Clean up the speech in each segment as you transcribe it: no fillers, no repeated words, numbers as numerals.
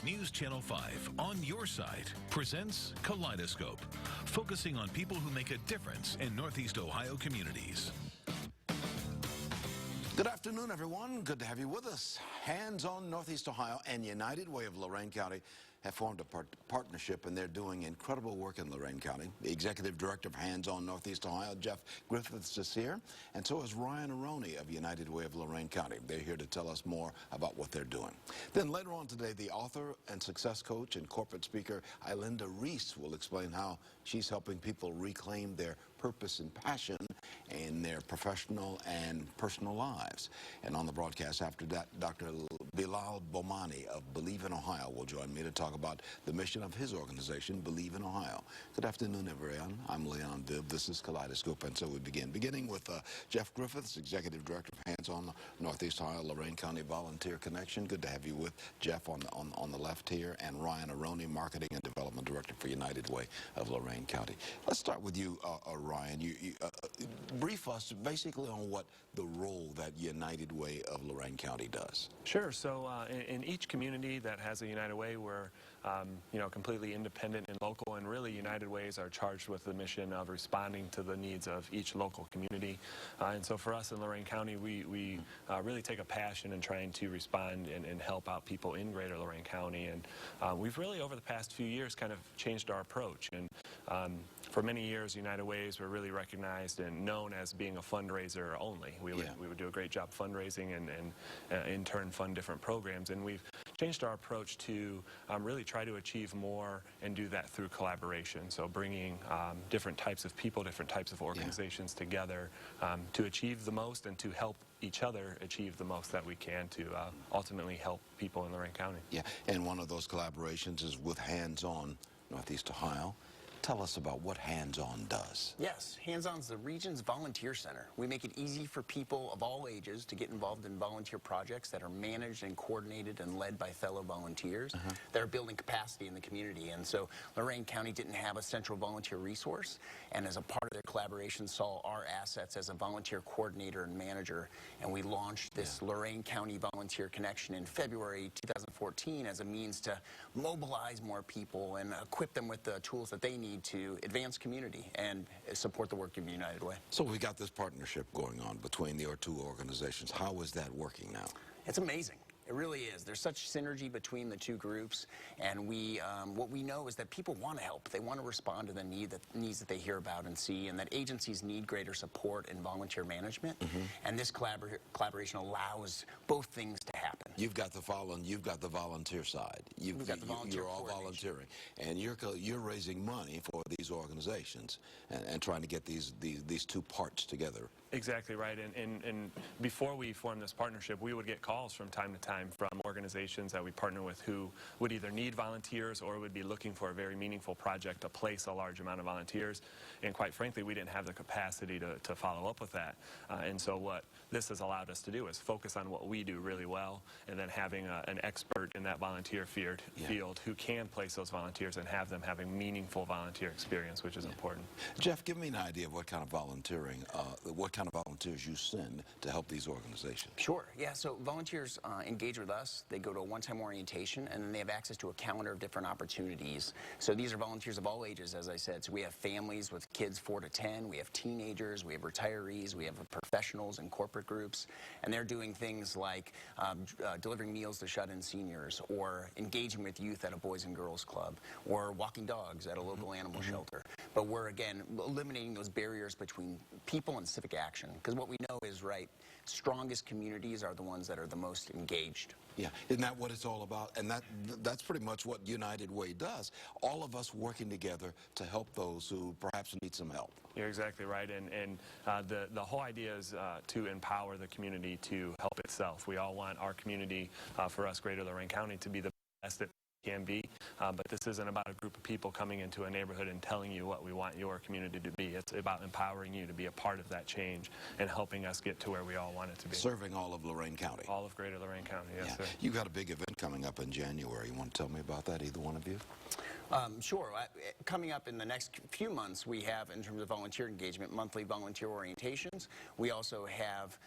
News Channel 5 on your side presents Kaleidoscope, focusing on people who make a difference in Northeast Ohio communities. Good afternoon, everyone. Good to have you with us. Hands on Northeast Ohio and United Way of Lorain County have formed a partnership, and they're doing incredible work in Lorain County. The Executive Director of Hands on Northeast Ohio, Jeff Griffiths, is here, and so is Ryan Aroney of United Way of Lorain County. They're here to tell us more about what they're doing. Then later on today, the author and success coach and corporate speaker, Reese, will explain how she's helping people reclaim their purpose and passion in their professional and personal lives. And on the broadcast after that, Dr. Bill Mamani of Believe in Ohio will join me to talk about the mission of his organization, Believe in Ohio. Good afternoon, everyone. I'm Leon Bibb. This is Kaleidoscope, and so we begin. Beginning with Jeff Griffiths, Executive Director of Hands on Northeast Ohio Lorain County Volunteer Connection. Good to have you with Jeff on the left here, and Ryan Aroney, Marketing and Development Director for United Way of Lorain County. Let's start with you, Ryan. You brief us basically on what the role that United Way of Lorain County does. Sure. So in each community that has a United Way, we're completely independent and local, and really United Ways are charged with the mission of responding to the needs of each local community. And so for us in Lorain County, we really take a passion in trying to respond and help out people in greater Lorain County. And we've really, over the past few years, kind of changed our approach. And for many years, United Ways were really recognized and known as being a fundraiser only. We would do a great job fundraising and in turn fund different programs. And we've changed our approach to really try to achieve more and do that through collaboration. So bringing different types of people, different types of organizations together to achieve the most and to help each other achieve the most that we can to ultimately help people in Lorain County. Yeah, and one of those collaborations is with Hands on Northeast Ohio. Tell us about what Hands On does. Yes, Hands On is the region's volunteer center. We make it easy for people of all ages to get involved in volunteer projects that are managed and coordinated and led by fellow volunteers that are building capacity in the community. And so Lorain County didn't have a central volunteer resource, and as a part of their collaboration saw our assets as a volunteer coordinator and manager, and we launched this Lorain County Volunteer Connection in February 2014 as a means to mobilize more people and equip them with the tools that they need to advance community and support the work of United Way. So we got this partnership going on between the two organizations. How is that working now? It's amazing. It really is. There's such synergy between the two groups, and what we know is that people want to help. They want to respond to the needs that they hear about and see, and that agencies need greater support in volunteer management. And this collaboration allows both things to happen. You've got the volunteer side. We've got the volunteer You're all volunteering, and you're raising money for these organizations and trying to get these two parts together. Exactly right. And before we formed this partnership, we would get calls from time to time from organizations that we partner with who would either need volunteers or would be looking for a very meaningful project to place a large amount of volunteers. And quite frankly, we didn't have the capacity to follow up with that. And so what this has allowed us to do is focus on what we do really well, and then having an expert in that volunteer field who can place those volunteers and have them having meaningful volunteer experience, which is important. Jeff, give me an idea of what kind of volunteering, what kind of volunteers you send to help these organizations. Sure. Yeah, so volunteers engage with us. They go to a one-time orientation, and then they have access to a calendar of different opportunities. So these are volunteers of all ages, as I said. So we have families with kids 4 to 10. We have teenagers. We have retirees. We have professionals and corporate groups. And they're doing things like delivering meals to shut-in seniors, or engaging with youth at a Boys and Girls Club, or walking dogs at a local animal shelter. But we're, again, eliminating those barriers between people and civic action. Because what we know is, strongest communities are the ones that are the most engaged. Yeah, isn't that what it's all about? And that's pretty much what United Way does. All of us working together to help those who perhaps need some help. You're exactly right. And the whole idea is to empower the community to help itself. We all want our community, for us, Greater Lorain County, to be the best it can be, but this isn't about a group of people coming into a neighborhood and telling you what we want your community to be. It's about empowering you to be a part of that change and helping us get to where we all want it to be. Serving all of Lorain County. All of Greater Lorain County, yes, sir. You got a big event coming up in January. You want to tell me about that, either one of you? Sure. Coming up in the next few months, we have, in terms of volunteer engagement, monthly volunteer orientations. We also have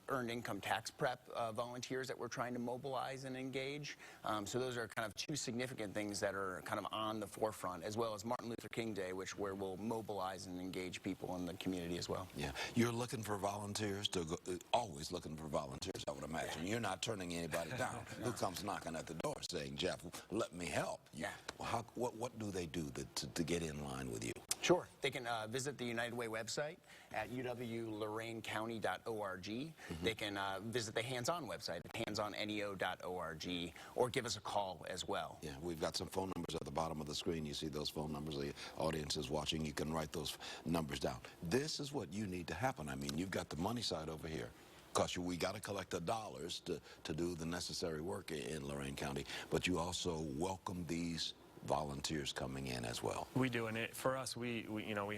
earned income tax prep volunteers that we're trying to mobilize and engage. So those are kind of two significant things that are kind of on the forefront, as well as Martin Luther King Day, where we'll mobilize and engage people in the community as well. Yeah, you're looking for volunteers to go, always looking for volunteers, I would imagine. You're not turning anybody down who comes knocking at the door saying, Jeff, let me help. Yeah. Well, what do they do to get in line with you? Sure. They can visit the United Way website at uwloraincounty.org. They can visit the Hands-On website at handsonneo.org, or give us a call as well. Yeah, we've got some phone numbers at the bottom of the screen. You see those phone numbers. The audience is watching. You can write those numbers down. This is what you need to happen. I mean, you've got the money side over here. Because we got to collect the dollars to do the necessary work in Lorain County, but you also welcome these volunteers coming in as well. We do, and for us, we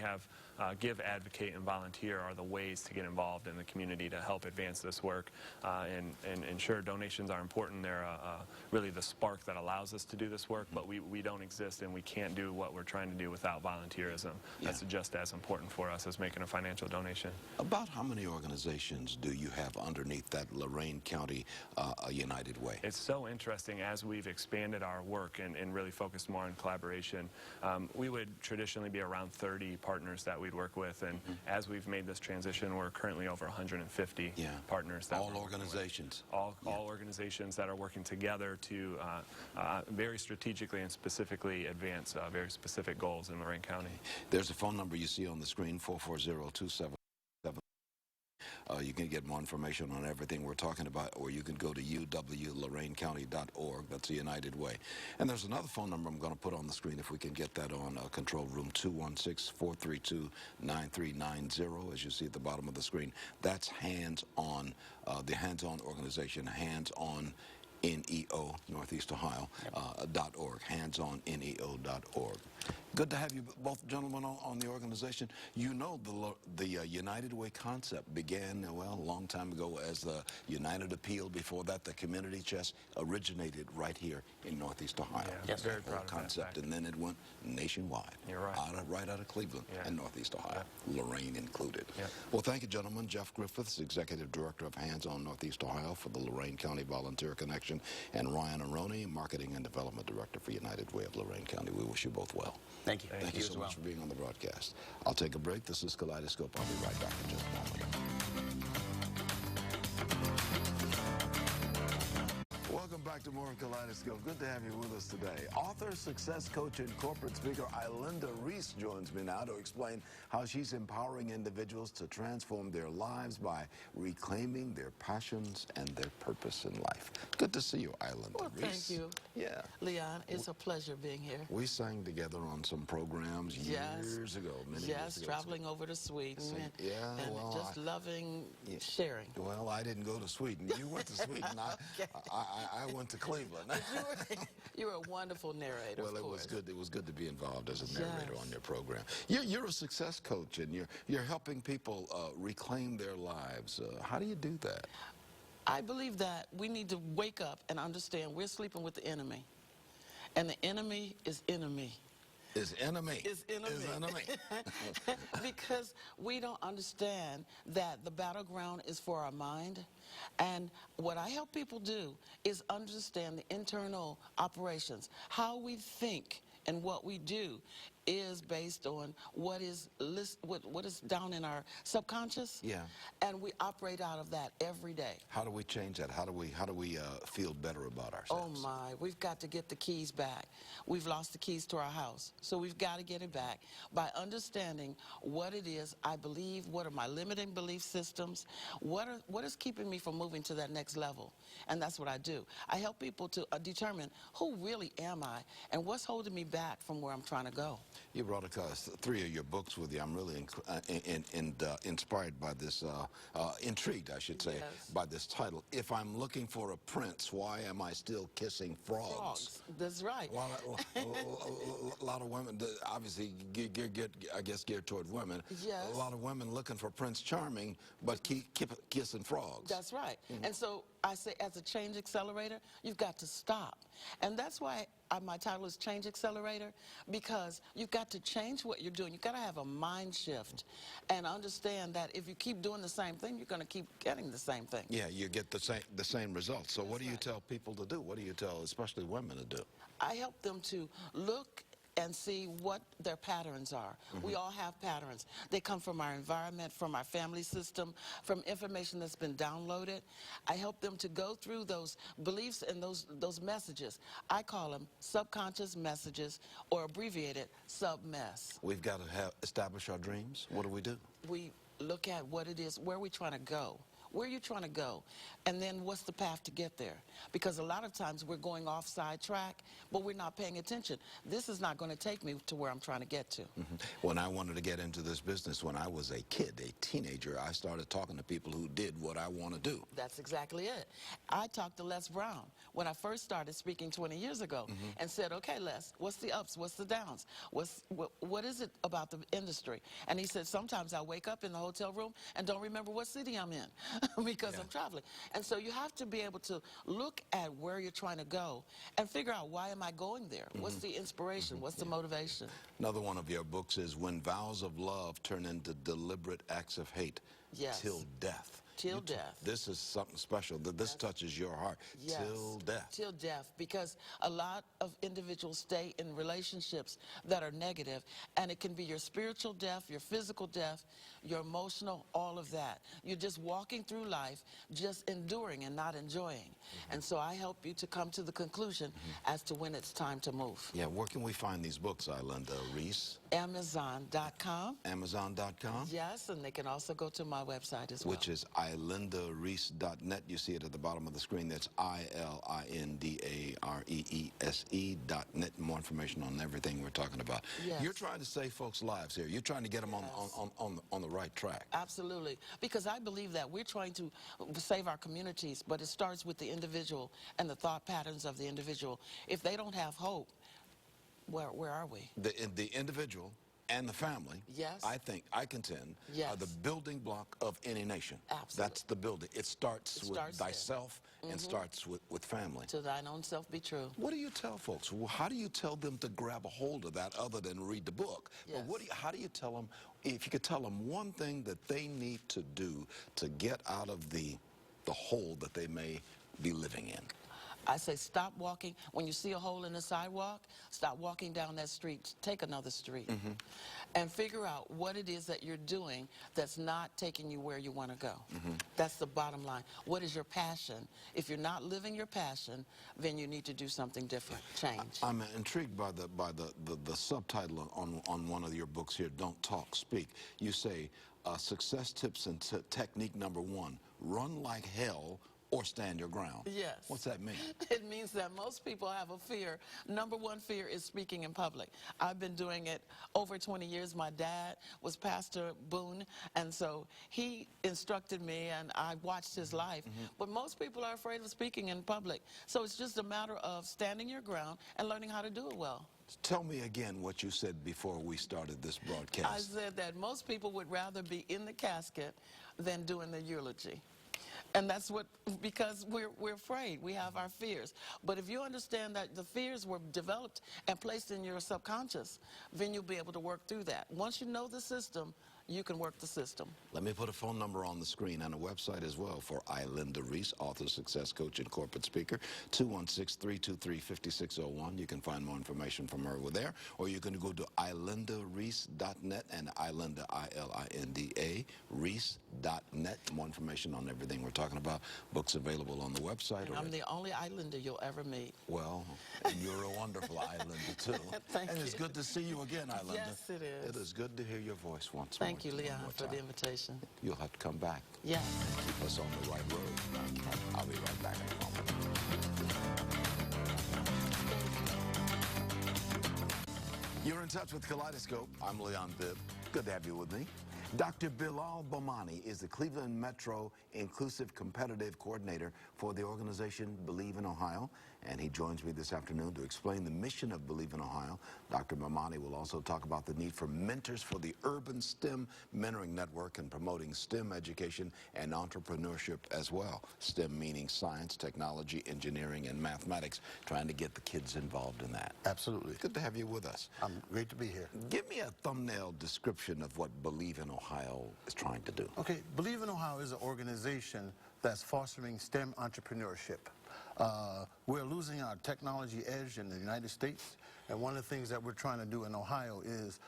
have give, advocate, and volunteer are the ways to get involved in the community to help advance this work, and ensure donations are important. They're really the spark that allows us to do this work, but we don't exist and we can't do what we're trying to do without volunteerism. That's just as important for us as making a financial donation. About how many organizations do you have underneath that Lorain County United Way? It's so interesting as we've expanded our work and really focused more on collaboration. We would traditionally be around 30 partners that we'd work with, and as we've made this transition, we're currently over 150 partners. That all organizations? All organizations that are working together to very strategically and specifically advance very specific goals in Lorain County. There's a phone number you see on the screen, 440-277. You can get more information on everything we're talking about, or you can go to uwloraincounty.org. That's the United Way. And there's another phone number I'm going to put on the screen if we can get that on control room, 216-432-9390, as you see at the bottom of the screen. That's Hands-On, the Hands-On organization, Hands-On NEO, Northeast Ohio, .org, handsonneo.org. Good to have you both gentlemen on the organization. You know, the United Way concept began, well, a long time ago as the United Appeal. Before that, the community chest originated right here in Northeast Ohio. Yeah, yes, very proud of that concept, and then it went nationwide. You're right. Right out of Cleveland and Northeast Ohio, Lorain included. Well, thank you, gentlemen. Jeff Griffiths, Executive Director of Hands-On Northeast Ohio for the Lorain County Volunteer Connection, and Ryan Aroni, Marketing and Development Director for United Way of Lorain County. We wish you both well. Thank you. Thank you so much for being on the broadcast. I'll take a break. This is Kaleidoscope. I'll be right back in just a moment. Welcome back to more of Kaleidoscope. Good to have you with us today. Author, success coach, and corporate speaker Ilinda Reese joins me now to explain how she's empowering individuals to transform their lives by reclaiming their passions and their purpose in life. Good to see you, Ilinda Well, Reese. thank you. Yeah. Leon, it's a pleasure being here. We sang together on some programs years ago, many years ago. Traveling over to Sweden and just loving sharing. Well, I didn't go to Sweden. You went to Sweden. I went to Cleveland. You were a wonderful narrator. Well, it was good. It was good to be involved as a narrator on your program. You're a success coach, and you're helping people reclaim their lives. How do you do that? I believe that we need to wake up and understand we're sleeping with the enemy, and the enemy is enemy. Is enemy. Is enemy. Because we don't understand that the battleground is for our mind. And what I help people do is understand the internal operations. How we think and what we do is based on what is down in our subconscious. Yeah. And we operate out of that every day. How do we change that? How do we feel better about ourselves? Oh my, we've got to get the keys back. We've lost the keys to our house. So we've got to get it back by understanding what it is I believe, what are my limiting belief systems, what is keeping me from moving to that next level. And that's what I do. I help people to determine who really am I and what's holding me back from where I'm trying to go. You brought across 3 of your books with you. I'm really inspired by this, intrigued, I should say, by this title. If I'm looking for a prince, why am I still kissing frogs? That's right. A lot of women, obviously, I guess geared toward women. Yes. A lot of women looking for Prince Charming, but keep kissing frogs. That's right. And so I say as a change accelerator, you've got to stop. And that's why my title is Change Accelerator, because you've got to change what you're doing. You've got to have a mind shift and understand that if you keep doing the same thing, you're going to keep getting the same thing. Yeah, you get the same results. So what do you tell people to do? What do you tell especially women to do? I help them to look and see what their patterns are. We all have patterns. They come from our environment, from our family system, from information that's been downloaded. I help them to go through those beliefs and those messages. I call them subconscious messages, or abbreviated sub-mess. We've got to establish our dreams. What do we do? We look at what it is, where we're trying to go. Where are you trying to go? And then what's the path to get there? Because a lot of times we're going off sidetrack, but we're not paying attention. This is not going to take me to where I'm trying to get to. When I wanted to get into this business, when I was a kid, a teenager, I started talking to people who did what I want to do. That's exactly it. I talked to Les Brown when I first started speaking 20 years ago and said, okay, Les, what's the ups, what's the downs? What is it about the industry? And he said, sometimes I wake up in the hotel room and don't remember what city I'm in. Because I'm traveling. And so you have to be able to look at where you're trying to go and figure out, why am I going there? What's the inspiration? What's the motivation? Another one of your books is When Vows of Love Turn into Deliberate Acts of Hate. Yes. Till death. Till death. This is something special. This touches your heart. Yes. Till death. Till death, because a lot of individuals stay in relationships that are negative, and it can be your spiritual death, your physical death, your emotional, all of that. You're just walking through life, just enduring and not enjoying. And so I help you to come to the conclusion as to when it's time to move. Yeah, where can we find these books, Ilinda Reese? Amazon.com. Amazon.com? Yes, and they can also go to my website as well. Which is ilindareese.net. You see it at the bottom of the screen. That's ILINDAREESE.net. More information on everything we're talking about. Yes. You're trying to save folks' lives here. You're trying to get them on the right track. Absolutely. Because I believe that we're trying to save our communities, but it starts with the individual and the thought patterns of the individual. If they don't have hope, where are we? The individual and the family, yes, I contend, yes, are the building block of any nation. Absolutely. That's the building. It starts with thyself and starts with family. To thine own self be true. What do you tell folks? Well, how do you tell them to grab a hold of that other than read the book? Yes. But how do you tell them, if you could tell them one thing that they need to do to get out of the hole that they may be living in? I say stop walking. When you see a hole in the sidewalk, stop walking down that street. Take another street. And figure out what it is that you're doing that's not taking you where you want to go. That's the bottom line. What is your passion? If you're not living your passion, then you need to do something different. Change. I'm intrigued by the subtitle on one of your books here, Don't Talk, Speak. You say, success tips and technique number 1, run like hell or stand your ground. Yes. What's that mean? It means that most people have a fear. Number 1 fear is speaking in public. I've been doing it over 20 years. My dad was Pastor Boone, and so he instructed me, and I watched his life. But most people are afraid of speaking in public. So it's just a matter of standing your ground and learning how to do it well. Tell me again what you said before we started this broadcast. I said that most people would rather be in the casket than doing the eulogy. And that's because we're afraid. We have our fears. But if you understand that the fears were developed and placed in your subconscious, then you'll be able to work through that. Once you know the system, you can work the system. Let me put a phone number on the screen and a website as well for Ilinda Reese, author, success coach, and corporate speaker, 216-323-5601. You can find more information from her over there, or you can go to ilindareese.net and Ilinda, I-L-I-N-D-A, Reese.net. More information on everything we're talking about. Books available on the website. And I'm the only Ilinda you'll ever meet. Well, and you're a wonderful Ilinda, too. Thank and you. it's good to see you again, Ilinda. Yes, it is. It is good to hear your voice once more. Thank you, Leon, for the invitation. You'll have to come back. Yes. Keep us on the right road. Okay. I'll be right back in a moment. You're in touch with Kaleidoscope. I'm Leon Bibb. Good to have you with me. Dr. Bill Mamani is the Cleveland Metro Inclusive Competitive Coordinator for the organization Believe in Ohio. and he joins me this afternoon to explain the mission of Believe in Ohio. Dr. Mamani will also talk about the need for mentors for the Urban STEM Mentoring Network and promoting STEM education and entrepreneurship as well. STEM meaning science, technology, engineering, and mathematics, trying to get the kids involved in that. Absolutely. Good to have you with us. Great to be here. Give me a thumbnail description of what Believe in Ohio is trying to do. Okay, Believe in Ohio is an organization that's fostering STEM entrepreneurship. We're losing our technology edge in the United States, and one of the things that we're trying to do in Ohio is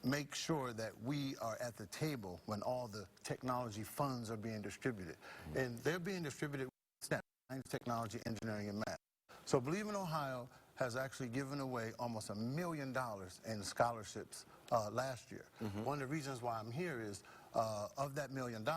make sure that we are at the table when all the technology funds are being distributed. And they're being distributed with STEM, science, technology, engineering, and math. So Believe in Ohio has actually given away almost $1 million in scholarships last year. One of the reasons why I'm here is of that $1 million,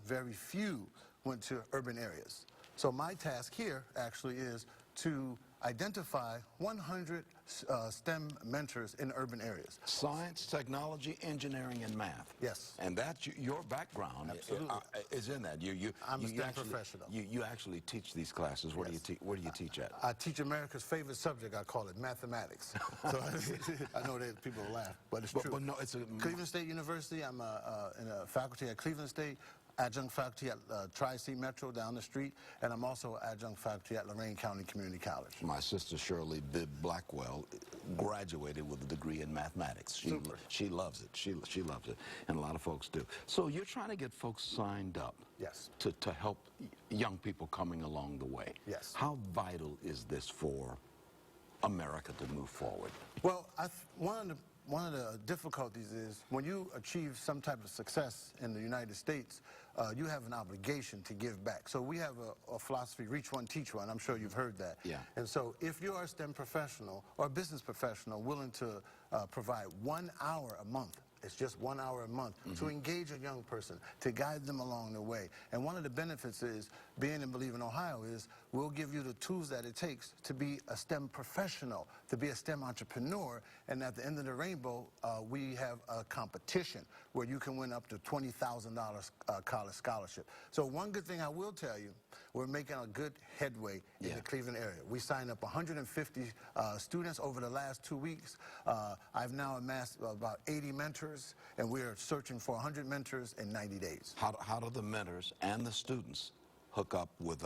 very few went to urban areas. So my task here actually is to identify 100 STEM mentors in urban areas. Science, technology, engineering, and math. Yes. And that's your background. Absolutely. Is in that. I'm a STEM actually, professional. You actually teach these classes. Where do you teach at? I teach America's favorite subject. I call it mathematics. So I know that people laugh, but it's true. But no, it's Cleveland State University. I'm in a faculty at Cleveland State, adjunct faculty at Tri-C Metro down the street, and I'm also adjunct faculty at Lorain County Community College. My sister Shirley Bibb Blackwell graduated with a degree in mathematics. She loves it. She loves it, and a lot of folks do. So you're trying to get folks signed up. Yes. To help young people coming along the way. Yes. How vital is this for America to move forward? Well, one of the difficulties is when you achieve some type of success in the United States, you have an obligation to give back. So we have a philosophy, reach one, teach one. I'm sure you've heard that. Yeah. And so if you are a STEM professional or a business professional willing to provide 1 hour a month, it's just 1 hour a month to engage a young person, to guide them along the way. And one of the benefits is being in Believe in Ohio is we'll give you the tools that it takes to be a STEM professional, to be a STEM entrepreneur. And at the end of the rainbow, we have a competition where you can win up to $20,000 college scholarship. So one good thing I will tell you, we're making a good headway in the Cleveland area. We signed up 150 students over the last 2 weeks. I've now amassed about 80 mentors, and we're searching for 100 mentors in 90 days. How do the mentors and the students hook up with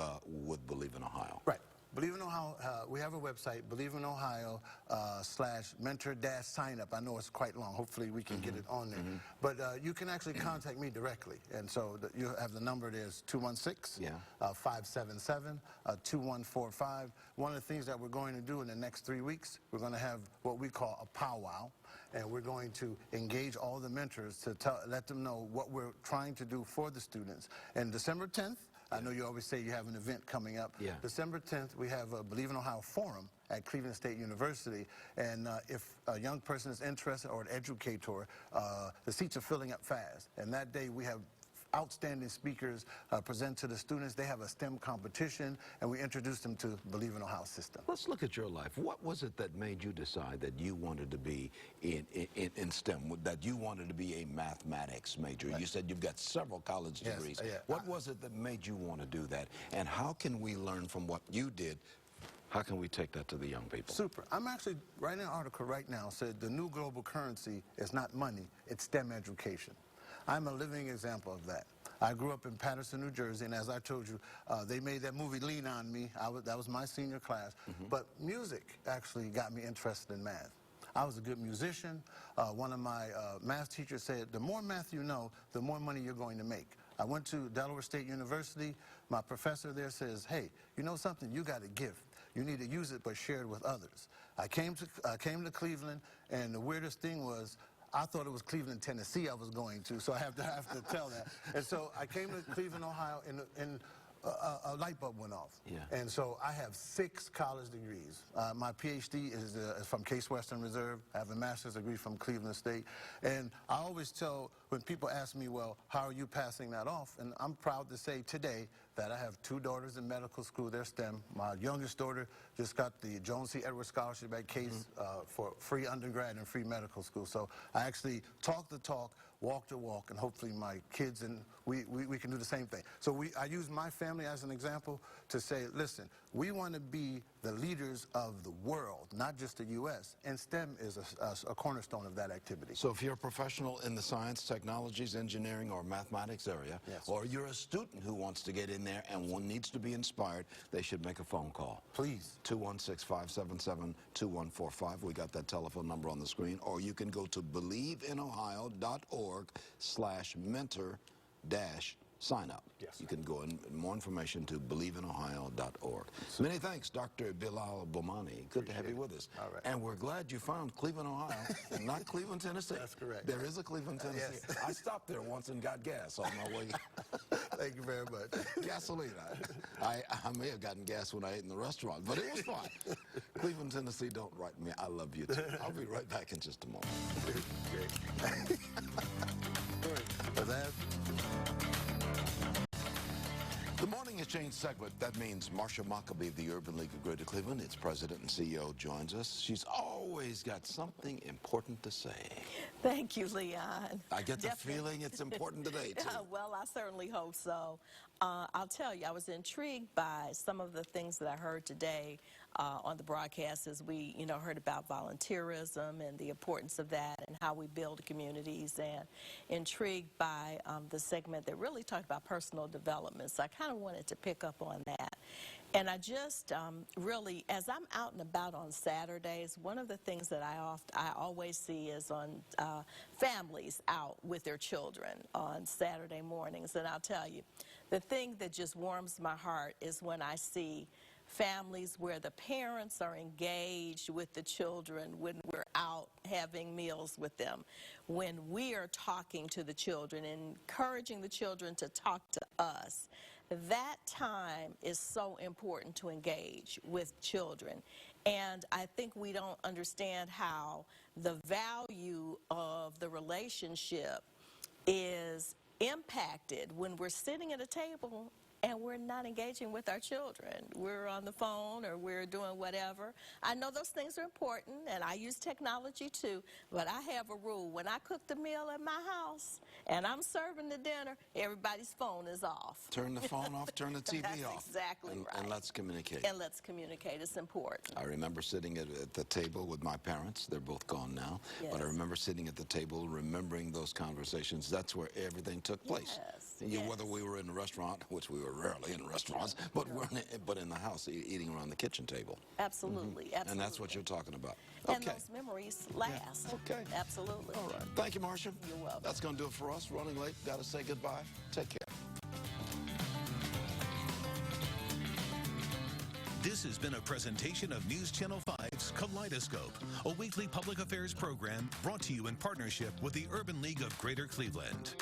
Believe in Ohio? Right. Believe in Ohio, we have a website, Believe in Ohio /mentor-sign-up. I know it's quite long. Hopefully we can get it on there. But you can actually contact me directly. And so you have the number there is 216-577-2145. One of the things that we're going to do in the next 3 weeks, we're going to have what we call a powwow. And we're going to engage all the mentors to let them know what we're trying to do for the students. And December 10th, I know you always say you have an event coming up. Yeah. December 10th, we have a Believe in Ohio Forum at Cleveland State University. And if a young person is interested or an educator, the seats are filling up fast. And that day we have outstanding speakers present to the students. They have a STEM competition, and we introduce them to Believe in Ohio system. Let's look at your life. What was it that made you decide that you wanted to be in STEM, that you wanted to be a mathematics major? Right. You said you've got several college degrees. Yeah. What was it that made you want to do that? And how can we learn from what you did? How can we take that to the young people? Super. I'm actually writing an article right now said the new global currency is not money, it's STEM education. I'm a living example of that. I grew up in Paterson, New Jersey, and as I told you, they made that movie Lean on Me. That was my senior class. But music actually got me interested in math. I was a good musician. One of my math teachers said, the more math you know, the more money you're going to make. I went to Delaware State University. My professor there says, hey, you know something? You got a gift. You need to use it, but share it with others. I came to Cleveland, and the weirdest thing was, I thought it was Cleveland, Tennessee I was going to, so I have to tell that. And so I came to Cleveland, Ohio, and a light bulb went off. Yeah. And so I have 6 college degrees. My PhD is from Case Western Reserve. I have a master's degree from Cleveland State. And I always tell, when people ask me, well, how are you passing that off? And I'm proud to say today that I have 2 daughters in medical school. They're STEM. My youngest daughter just got the Joan C. Edwards Scholarship at Case for free undergrad and free medical school. So I actually talk the talk, walk the walk, and hopefully my kids and we can do the same thing. So I use my family as an example to say, listen, we want to be the leaders of the world, not just the U.S., and STEM is a cornerstone of that activity. So if you're a professional in the science, technologies, engineering, or mathematics area, Yes. or you're a student who wants to get in there and needs to be inspired, they should make a phone call. Please. 216-577-2145. We got that telephone number on the screen. Or you can go to believeinohio.org/mentor-sign up. Yes, You can go in more information to believeinohio.org. Many thanks, Dr. Bill Mamani. Good to have you with us. All right. And we're glad you found Cleveland, Ohio, and not Cleveland, Tennessee. That's correct. There is a Cleveland, Tennessee. Yes. I stopped there once and got gas on my way. Thank you very much. Gasoline. I may have gotten gas when I ate in the restaurant, but it was fine. Cleveland, Tennessee, don't write me. I love you too. I'll be right back in just a moment. Great. Was that? The Morning Exchange segment, that means Marcia MacCabe of the Urban League of Greater Cleveland, its president and CEO, joins us. She's always got something important to say. Thank you, Leon. I get the feeling it's important today, too. Well, I certainly hope so. I'll tell you, I was intrigued by some of the things that I heard today on the broadcast as we, heard about volunteerism and the importance of that and how we build communities, and intrigued by the segment that really talked about personal development. So I kind of wanted to pick up on that. And I just really, as I'm out and about on Saturdays, one of the things that I always see is on families out with their children on Saturday mornings. And I'll tell you, the thing that just warms my heart is when I see families where the parents are engaged with the children when we're out having meals with them, when we are talking to the children, encouraging the children to talk to us. That time is so important to engage with children. And I think we don't understand how the value of the relationship is impacted when we're sitting at a table and we're not engaging with our children. We're on the phone or we're doing whatever. I know those things are important, and I use technology too, but I have a rule. When I cook the meal at my house and I'm serving the dinner, everybody's phone is off. Turn the phone off, turn the TV That's off. exactly right. And let's communicate. And let's communicate. It's important. I remember sitting at the table with my parents. They're both gone now. Yes. But I remember sitting at the table, remembering those conversations. That's where everything took place. Yes. Whether we were in a restaurant, which we were rarely in restaurants, but but in the house, eating around the kitchen table. Absolutely, absolutely. And that's what you're talking about. And Okay. those memories last. Okay. Absolutely. All right. Thank you, Marcia. You're welcome. That's going to do it for us. Running late. Got to say goodbye. Take care. This has been a presentation of News Channel 5's Kaleidoscope, a weekly public affairs program brought to you in partnership with the Urban League of Greater Cleveland.